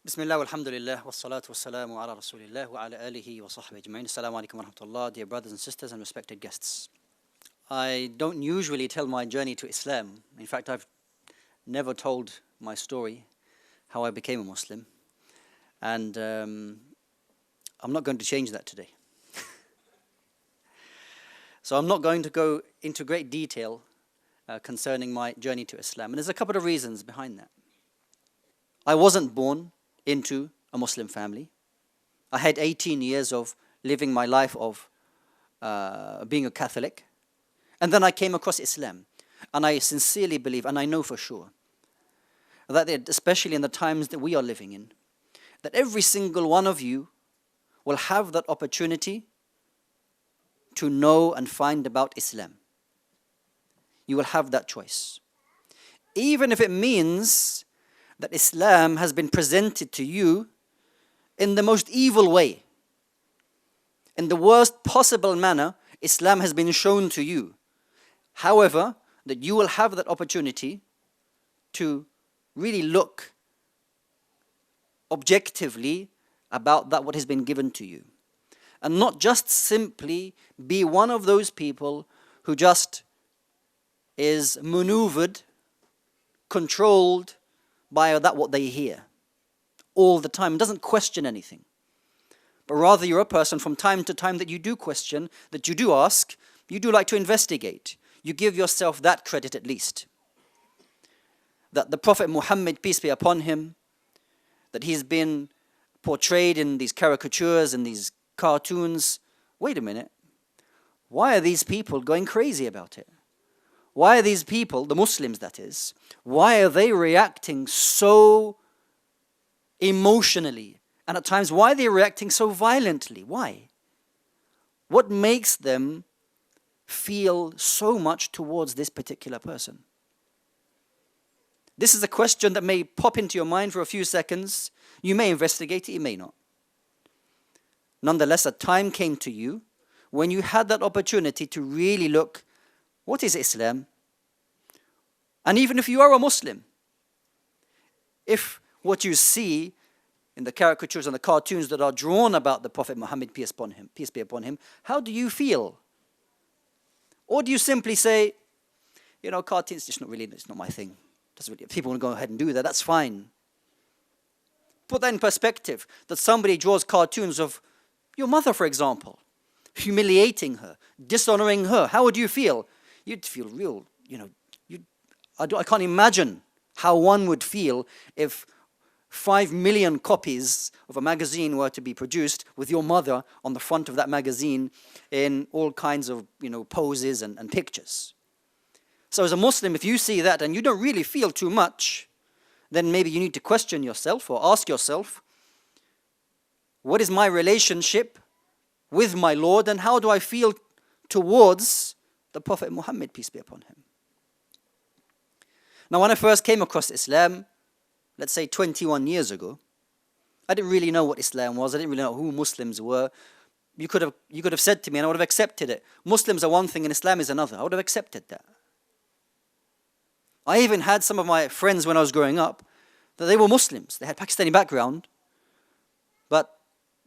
Bismillah, alhamdulillah, wassalatu wassalamu ala rasulillah wa ala alihi wa sahbihi ajma'in. Assalamu alaikum wa rahmatullah, dear brothers and sisters and respected guests. I don't usually tell my journey to Islam. In fact, I've never told my story, how I became a Muslim. And I'm not going to change that today. So I'm not going to go into great detail concerning my journey to Islam. And there's a couple of reasons behind that. I wasn't born into a Muslim family. I had 18 years of living my life of being a Catholic. And then I came across Islam. And I sincerely believe, and I know for sure, that especially in the times that we are living in, that every single one of you will have that opportunity to know and find about Islam. You will have that choice. Even if it means that Islam has been presented to you in the most evil way. In the worst possible manner, Islam has been shown to you. However, that you will have that opportunity to really look objectively about that what has been given to you. And not just simply be one of those people who just is maneuvered, controlled by that what they hear all the time, doesn't question anything. But rather you're a person from time to time that you do question, that you do ask, you do like to investigate. You give yourself that credit at least. That the Prophet Muhammad, peace be upon him, that he's been portrayed in these caricatures and these cartoons. Wait a minute. Why are these people going crazy about it? Why are these people, the Muslims that is, why are they reacting so emotionally? And at times, why are they reacting so violently? Why? What makes them feel so much towards this particular person? This is a question that may pop into your mind for a few seconds. You may investigate it, you may not. Nonetheless, a time came to you when you had that opportunity to really look, what is Islam? And even if you are a Muslim, if what you see in the caricatures and the cartoons that are drawn about the Prophet Muhammad, peace be upon him, how do you feel? Or do you simply say, you know, cartoons, it's not my thing. If people want to go ahead and do that, that's fine. Put that in perspective, that somebody draws cartoons of your mother, for example, humiliating her, dishonoring her. How would you feel? You'd feel real, I can't imagine how one would feel if 5 million copies of a magazine were to be produced with your mother on the front of that magazine in all kinds of, poses and pictures. So as a Muslim, if you see that and you don't really feel too much, then maybe you need to question yourself or ask yourself, what is my relationship with my Lord and how do I feel towards the Prophet Muhammad, peace be upon him? Now, when I first came across Islam, let's say 21 years ago, I didn't really know what Islam was. I didn't really know who Muslims were. You could have said to me, and I would have accepted it. Muslims are one thing and Islam is another. I would have accepted that. I even had some of my friends when I was growing up that they were Muslims. They had Pakistani background, but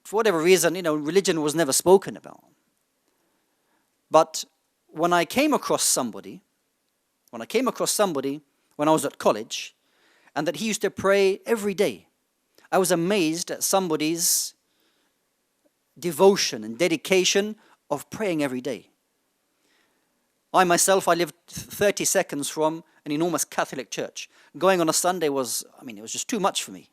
for whatever reason, religion was never spoken about. But when I came across somebody when I was at college, and that he used to pray every day, I was amazed at somebody's devotion and dedication of praying every day. I myself, I lived 30 seconds from an enormous Catholic church. Going on a Sunday it was just too much for me.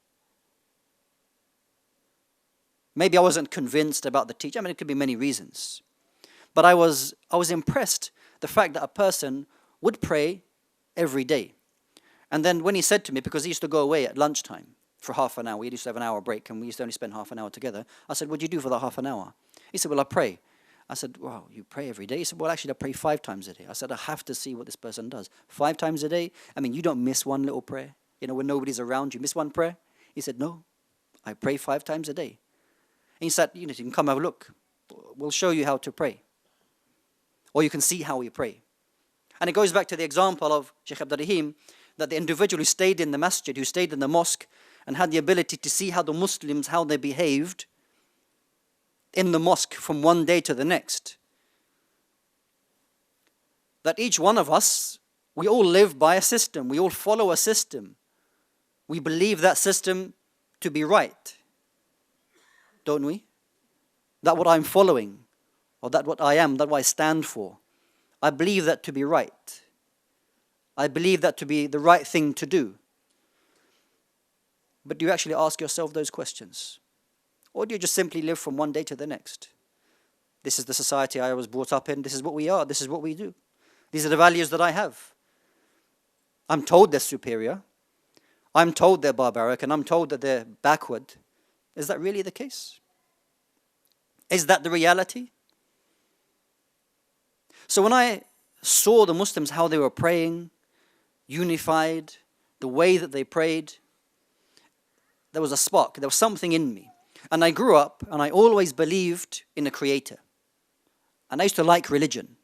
Maybe I wasn't convinced about the teaching. It could be many reasons. But I was impressed the fact that a person would pray every day. And then when he said to me, because he used to go away at lunchtime for half an hour, we used to have an hour break and we used to only spend half an hour together. I said, what do you do for that half an hour? He said, well, I pray. I said, wow, you pray every day? He said, well, actually, I pray 5 times a day. I said, I have to see what this person does. 5 times a day? You don't miss one little prayer. When nobody's around, you miss one prayer? He said, no, I pray 5 times a day. And he said, you can come have a look. We'll show you how to pray. Or you can see how we pray. And it goes back to the example of Sheikh Abdul Rahim, that the individual who stayed in the masjid, who stayed in the mosque, and had the ability to see how the Muslims, how they behaved in the mosque from one day to the next. That each one of us, we all live by a system. We all follow a system. We believe that system to be right. Don't we? That what I'm following, or that what I am, that what I stand for, I believe that to be right. I believe that to be the right thing to do. But do you actually ask yourself those questions? Or do you just simply live from one day to the next? This is the society I was brought up in. This is what we are. This is what we do. These are the values that I have. I'm told they're superior. I'm told they're barbaric, and I'm told that they're backward. Is that really the case? Is that the reality? So when I saw the Muslims, how they were praying, unified, the way that they prayed, there was a spark, there was something in me. And I grew up and I always believed in a creator. And I used to like religion.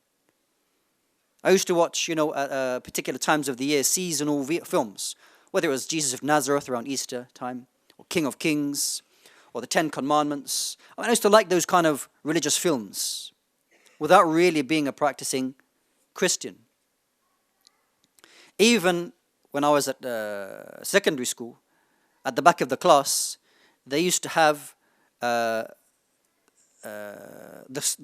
I used to watch, at particular times of the year, seasonal films, whether it was Jesus of Nazareth around Easter time, or King of Kings, or the Ten Commandments. I used to like those kind of religious films without really being a practicing Christian. Even when I was at secondary school, at the back of the class, they used to have the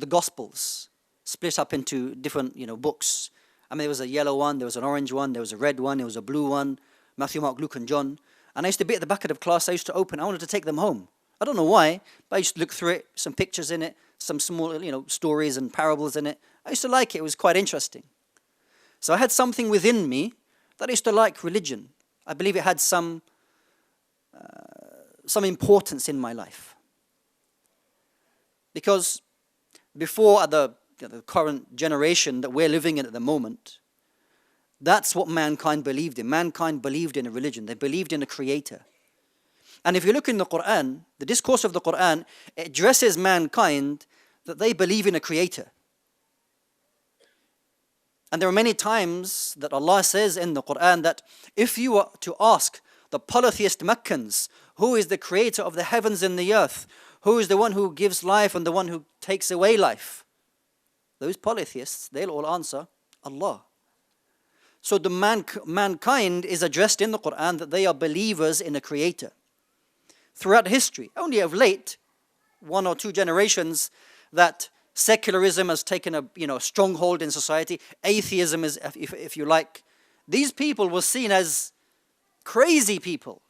Gospels split up into different, books. I mean, there was a yellow one, there was an orange one, there was a red one, there was a blue one, Matthew, Mark, Luke, and John. And I used to be at the back of the class, I used to open, I wanted to take them home. I don't know why, but I used to look through it, some pictures in it, some small, stories and parables in it. I used to like it, it was quite interesting. So I had something within me that I used to like religion. I believe it had some importance in my life. Because before the current generation that we're living in at the moment, that's what mankind believed in. Mankind believed in a religion. They believed in a creator. And if you look in the Quran, the discourse of the Quran, it addresses mankind that they believe in a creator. And there are many times that Allah says in the Quran that if you were to ask the polytheist Meccans, who is the creator of the heavens and the earth, who is the one who gives life and the one who takes away life, those polytheists, they'll all answer, Allah. So the mankind is addressed in the Quran that they are believers in a creator. Throughout history, only of late, 1 or 2 generations, that secularism has taken a stronghold in society. Atheism is, if you like. These people were seen as crazy people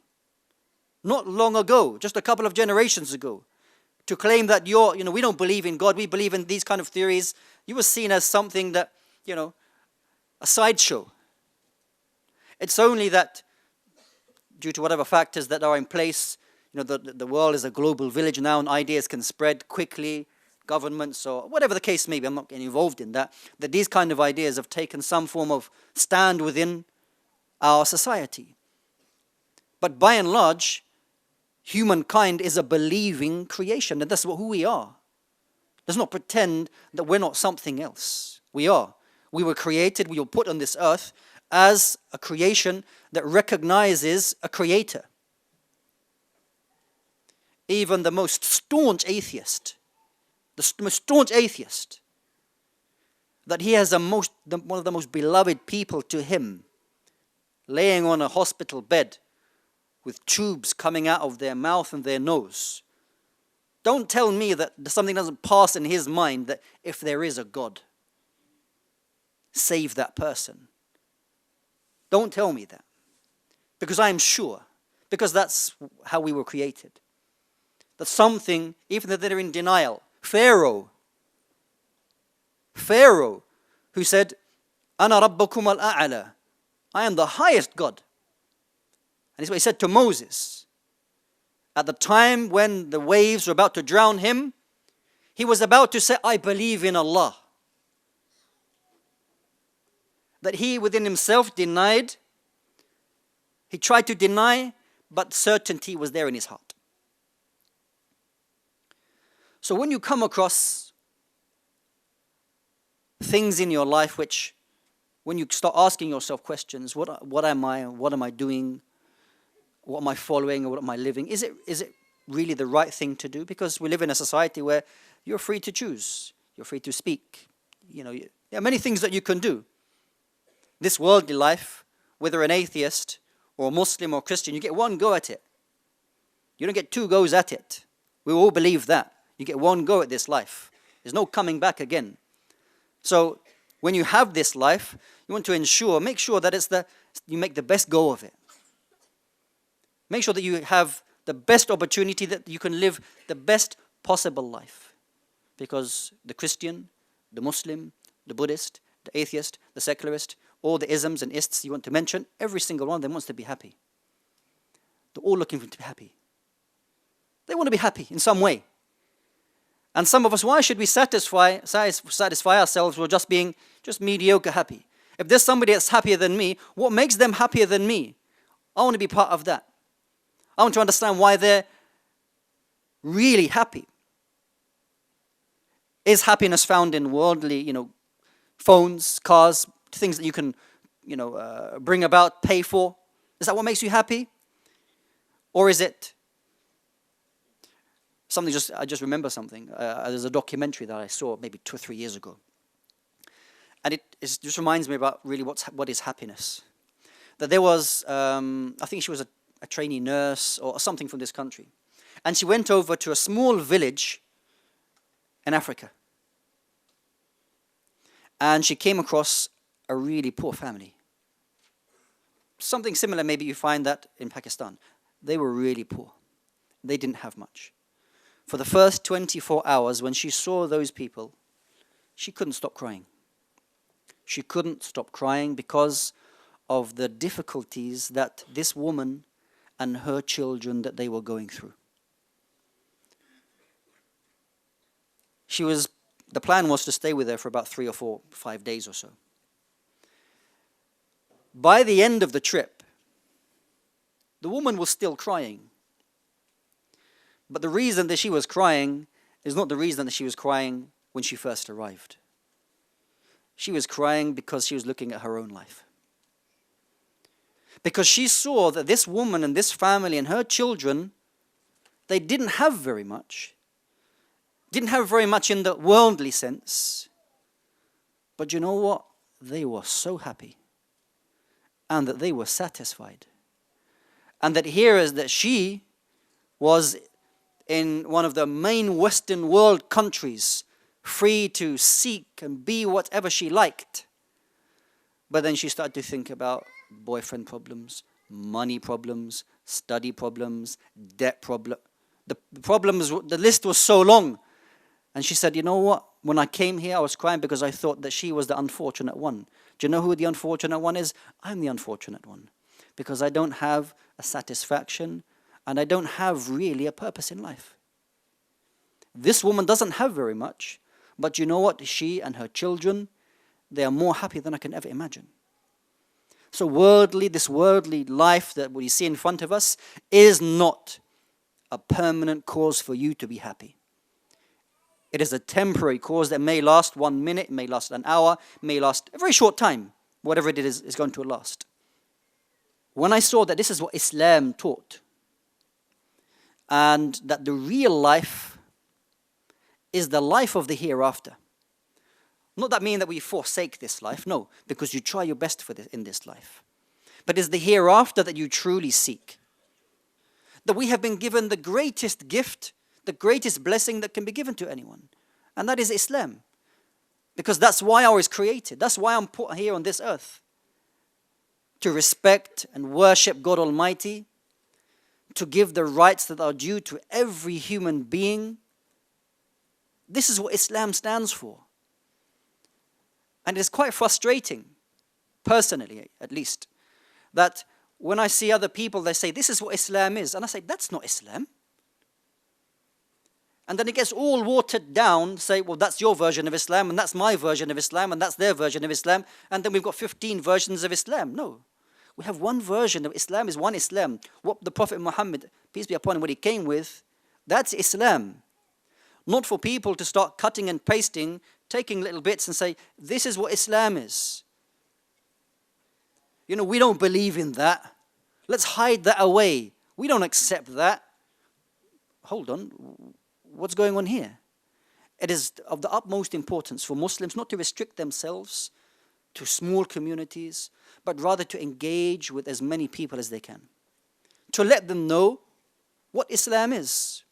not long ago, just a couple of generations ago. To claim that we don't believe in God, we believe in these kind of theories, you were seen as something that, a sideshow. It's only that due to whatever factors that are in place, the world is a global village now and ideas can spread quickly, governments or whatever the case may be, I'm not getting involved in that these kind of ideas have taken some form of stand within our society. But by and large, humankind is a believing creation, and that's who we are. Let's not pretend that we're not something else. We are. We were created, we were put on this earth as a creation that recognizes a creator. Even the most staunch atheist, that he has one of the most beloved people to him, laying on a hospital bed with tubes coming out of their mouth and their nose. Don't tell me that something doesn't pass in his mind that if there is a God, save that person. Don't tell me that. Because I am sure, because that's how we were created. That something, even though they're in denial, Pharaoh, who said, "Ana rabbukum al-a'la," I am the highest God. And this is what he said to Moses. At the time when the waves were about to drown him, he was about to say, I believe in Allah. That he within himself denied, he tried to deny, but certainty was there in his heart. So when you come across things in your life which, when you start asking yourself questions, what am I doing? What am I following, or what am I living? Is it really the right thing to do? Because we live in a society where you're free to choose. You're free to speak. There are many things that you can do. This worldly life, whether an atheist or a Muslim or Christian, you get one go at it. You don't get two goes at it. We all believe that. You get one go at this life. There's no coming back again. So when you have this life, you want to make sure that you make the best go of it. Make sure that you have the best opportunity, that you can live the best possible life. Because the Christian, the Muslim, the Buddhist, the atheist, the secularist, all the isms and ists you want to mention, every single one of them wants to be happy. They're all looking to be happy. They want to be happy in some way. And some of us, why should we satisfy ourselves with just being mediocre happy? If there's somebody that's happier than me, what makes them happier than me? I want to be part of that. I want to understand why they're really happy. Is happiness found in worldly, phones, cars, things that you can, bring about, pay for? Is that what makes you happy? Or is it something I just remember something. There's a documentary that I saw maybe 2 or 3 years ago. And it just reminds me about really what is happiness. That there was, I think she was a trainee nurse or something from this country. And she went over to a small village in Africa. And she came across a really poor family. Something similar, maybe you find that in Pakistan. They were really poor. They didn't have much. For the first 24 hours, when she saw those people, she couldn't stop crying. She couldn't stop crying because of the difficulties that this woman and her children that they were going through. The plan was to stay with her for about 3 or 4, 5 days or so. By the end of the trip, the woman was still crying. But the reason that she was crying is not the reason that she was crying when she first arrived. She was crying because she was looking at her own life. Because she saw that this woman and this family and her children, they didn't have very much. Didn't have very much in the worldly sense. But you know what? They were so happy. And that they were satisfied. And that here is that she was in one of the main Western world countries, free to seek and be whatever she liked. But then she started to think about boyfriend problems, money problems, study problems, debt problems. The problems, the list was so long. And she said, you know what? When I came here, I was crying because I thought that she was the unfortunate one. Do you know who the unfortunate one is? I'm the unfortunate one. Because I don't have a satisfaction and I don't have really a purpose in life. This woman doesn't have very much, but you know what? She and her children, they are more happy than I can ever imagine. So this worldly life that we see in front of us is not a permanent cause for you to be happy. It is a temporary cause that may last 1 minute, may last an hour, may last a very short time. Whatever it is going to last. When I saw that this is what Islam taught, and that the real life is the life of the hereafter. Not that mean that we forsake this life, no, because you try your best for this, in this life. But it's the hereafter that you truly seek. That we have been given the greatest gift, the greatest blessing that can be given to anyone. And that is Islam. Because that's why I was created. That's why I'm put here on this earth. To respect and worship God Almighty. To give the rights that are due to every human being. This is what Islam stands for. And it's quite frustrating, personally at least, that when I see other people, they say, this is what Islam is. And I say, that's not Islam. And then it gets all watered down, say, well, that's your version of Islam, and that's my version of Islam, and that's their version of Islam, and then we've got 15 versions of Islam. No. We have one version of Islam, is one Islam. What the Prophet Muhammad, peace be upon him, what he came with, that's Islam. Not for people to start cutting and pasting, taking little bits and say, this is what Islam is. We don't believe in that. Let's hide that away. We don't accept that. Hold on, what's going on here? It is of the utmost importance for Muslims not to restrict themselves to small communities, but rather to engage with as many people as they can. To let them know what Islam is.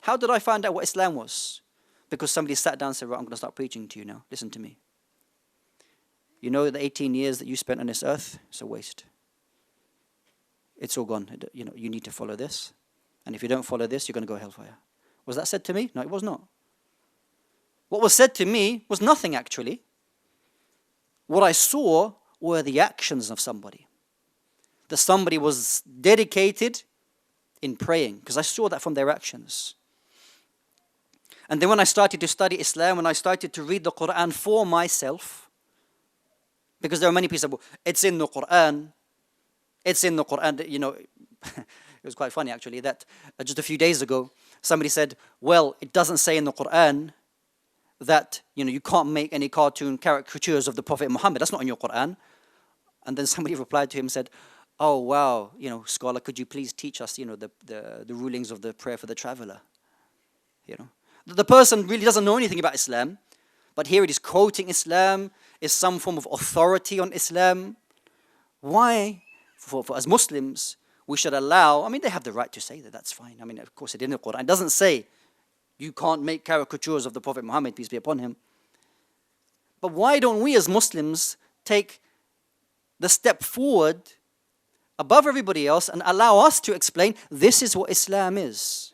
How did I find out what Islam was? Because somebody sat down and said, right, I'm going to start preaching to you now. Listen to me. You know the 18 years that you spent on this earth, it's a waste. It's all gone. You know, you need to follow this. And if you don't follow this, you're going to go hellfire. Was that said to me? No, it was not. What was said to me was nothing, actually. What I saw were the actions of somebody. That somebody was dedicated in praying, because I saw that from their actions. And then when I started to study Islam, when I started to read the Quran for myself, because there are many people, it's in the Quran, it's in the Quran, you know, it was quite funny actually that just a few days ago, somebody said, well, it doesn't say in the Quran that, you know, you can't make any cartoon caricatures of the Prophet Muhammad. That's not in your Quran. And then somebody replied to him and said, oh, wow, you know, scholar, could you please teach us, you know, the rulings of the prayer for the traveler? You know, the person really doesn't know anything about Islam, but here it is quoting Islam, is some form of authority on Islam. Why, for as Muslims, we should allow, I mean, they have the right to say that, that's fine. I mean, of course, it in the Quran. It doesn't say you can't make caricatures of the Prophet Muhammad, peace be upon him. But why don't we as Muslims take the step forward above everybody else and allow us to explain this is what Islam is?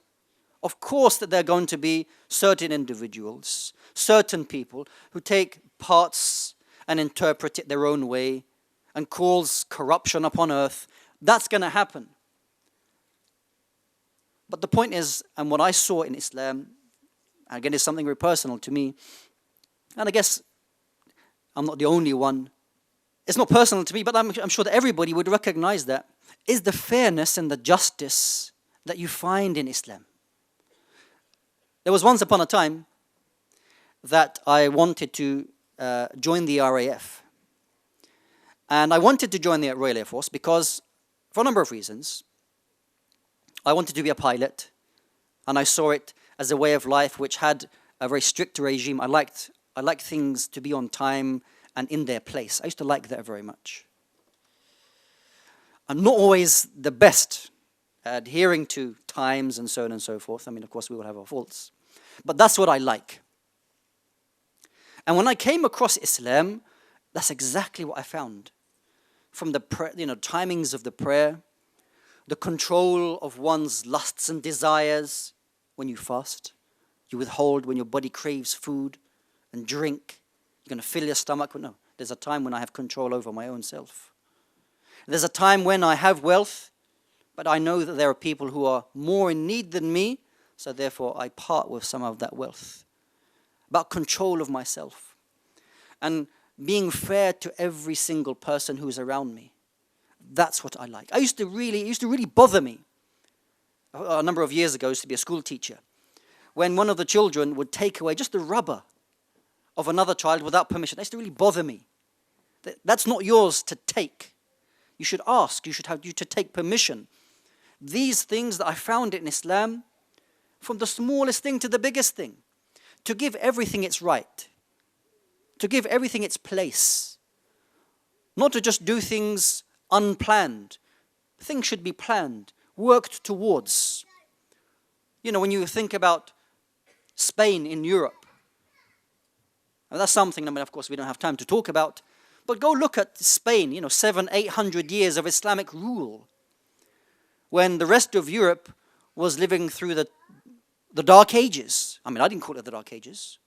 Of course that there are going to be certain individuals, certain people who take parts and interpret it their own way and cause corruption upon earth. That's going to happen. But the point is, and what I saw in Islam, again, is something very personal to me, and I guess I'm not the only one. It's not personal to me, but I'm sure that everybody would recognize that, is the fairness and the justice that you find in Islam. There was once upon a time that I wanted to join the RAF. And I wanted to join the Royal Air Force because, for a number of reasons, I wanted to be a pilot, and I saw it as a way of life which had a very strict regime. I liked things to be on time and in their place. I used to like that very much. I'm not always the best at adhering to times and so on and so forth. I mean, of course, we will have our faults. But that's what I like. And when I came across Islam, that's exactly what I found. From the timings of the prayer, the control of one's lusts and desires when you fast. You withhold when your body craves food and drink. You're going to fill your stomach. No, there's a time when I have control over my own self. There's a time when I have wealth, but I know that there are people who are more in need than me, so therefore I part with some of that wealth. About control of myself. And being fair to every single person who's around me. That's what I like. It used to really bother me. A number of years ago, I used to be a school teacher. When one of the children would take away just the rubber of another child without permission, that used to really bother me. That's not yours to take. You should ask, you should have you to take permission. These things that I found in Islam, from the smallest thing to the biggest thing, to give everything its right, to give everything its place, not to just do things unplanned. Things should be planned, worked towards. You know, when you think about Spain in Europe, and that's something, I mean, of course, we don't have time to talk about, but go look at Spain, 700-800 years of Islamic rule, when the rest of Europe was living through the Dark Ages. I mean, I didn't call it the Dark Ages.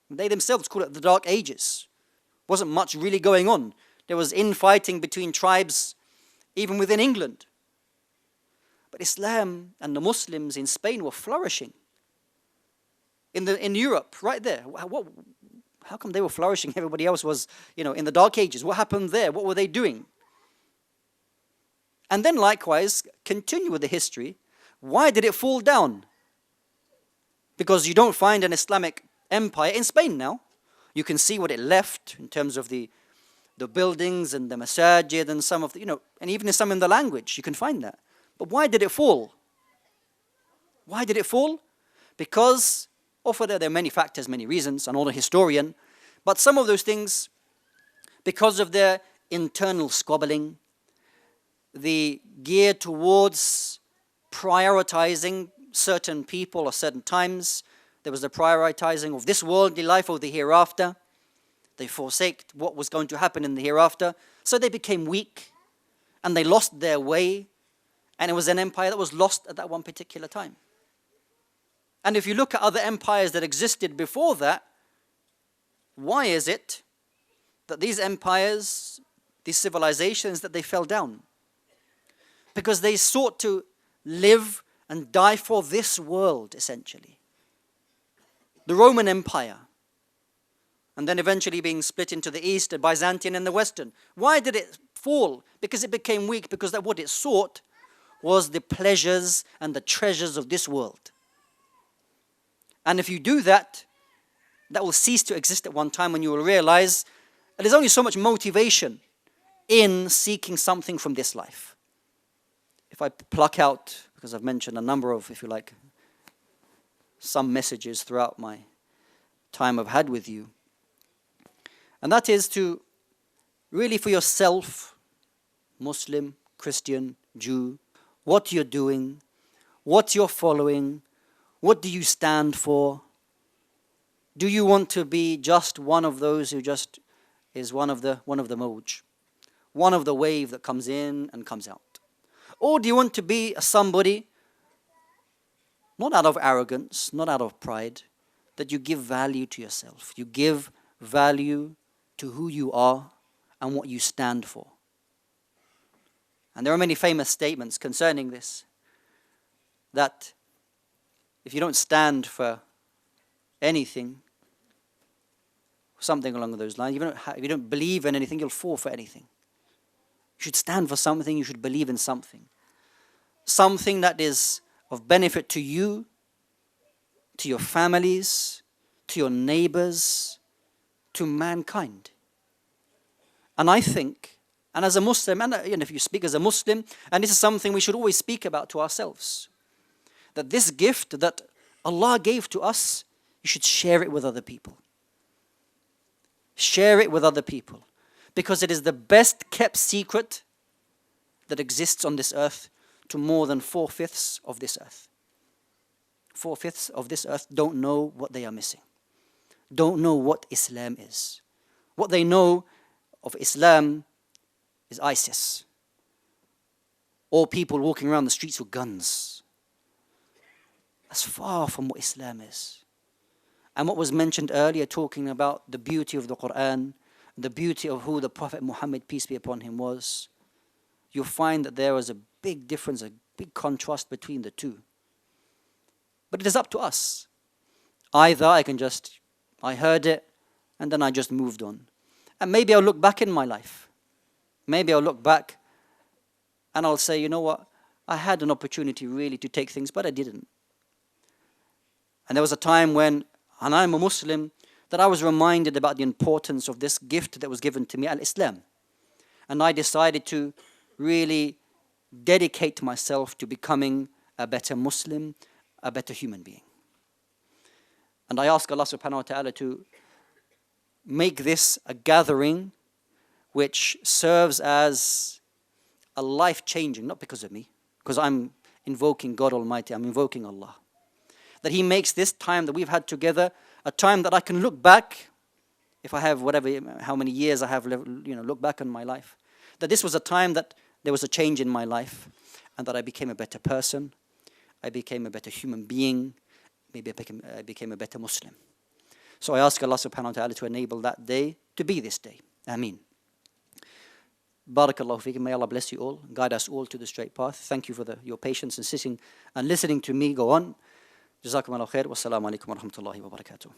They themselves call it the Dark Ages. Wasn't much really going on. There was infighting between tribes, even within England. But Islam and the Muslims in Spain were flourishing. In Europe, right there. How come they were flourishing? Everybody else was, in the Dark Ages. What happened there? What were they doing? And then likewise, continue with the history. Why did it fall down? Because you don't find an Islamic empire in Spain now. You can see what it left in terms of the buildings and the masajid and some of the, and even in some in the language, you can find that. But why did it fall? Why did it fall? Because, there are many factors, many reasons. I'm not a historian. But some of those things, because of their internal squabbling, the gear towards prioritizing certain people or certain times, there was the prioritizing of this worldly life or the hereafter. They forsake what was going to happen in the hereafter. So they became weak and they lost their way. And it was an empire that was lost at that one particular time. And if you look at other empires that existed before that, why is it that these empires, these civilizations, that they fell down? Because they sought to live and die for this world, essentially. The Roman Empire, and then eventually being split into the East, the Byzantine and the Western. Why did it fall? Because it became weak, because that what it sought was the pleasures and the treasures of this world. And if you do that, that will cease to exist at one time when you will realize that there's only so much motivation in seeking something from this life. If I pluck out, because I've mentioned a number of, if you like, some messages throughout my time I've had with you, and that is to really for yourself, Muslim, Christian, Jew, what you're doing, what you're following, what do you stand for? Do you want to be just one of those who just is one of the mawj, one of the wave that comes in and comes out? Or do you want to be somebody, not out of arrogance, not out of pride, that you give value to yourself. You give value to who you are and what you stand for. And there are many famous statements concerning this, that if you don't stand for anything, something along those lines, if you don't believe in anything, you'll fall for anything. You should stand for something, you should believe in something. Something that is of benefit to you, to your families, to your neighbors, to mankind. And I think, and as a Muslim, and if you speak as a Muslim, and this is something we should always speak about to ourselves, that this gift that Allah gave to us, you should share it with other people. Share it with other people. Because it is the best kept secret that exists on this earth to more than 4/5 of this earth. 4/5 of this earth don't know what they are missing. Don't know what Islam is. What they know of Islam is ISIS. Or people walking around the streets with guns. That's far from what Islam is. And what was mentioned earlier, talking about the beauty of the Quran, the beauty of who the Prophet Muhammad, peace be upon him, was, you'll find that there was a big difference, a big contrast between the two. But it is up to us. Either I heard it, and then I just moved on. And maybe I'll look back in my life. Maybe I'll look back, and I'll say, you know what, I had an opportunity really to take things, but I didn't. And there was a time when, and I'm a Muslim, that I was reminded about the importance of this gift that was given to me, al-Islam. And I decided to really dedicate myself to becoming a better Muslim, a better human being. And I ask Allah subhanahu wa ta'ala to make this a gathering which serves as a life-changing, not because of me, because I'm invoking God Almighty, I'm invoking Allah. That He makes this time that we've had together a time that I can look back, if I have how many years I have, look back on my life. That this was a time that there was a change in my life, and that I became a better person, I became a better human being, maybe I became a better Muslim. So I ask Allah subhanahu wa ta'ala to enable that day to be this day. Ameen. Barakallahu feekum. May Allah bless you all, guide us all to the straight path. Thank you for your patience and sitting and listening to me go on. Jazakum Allah khair. Wassalamu alaikum wa rahmatullahi wa barakatuh.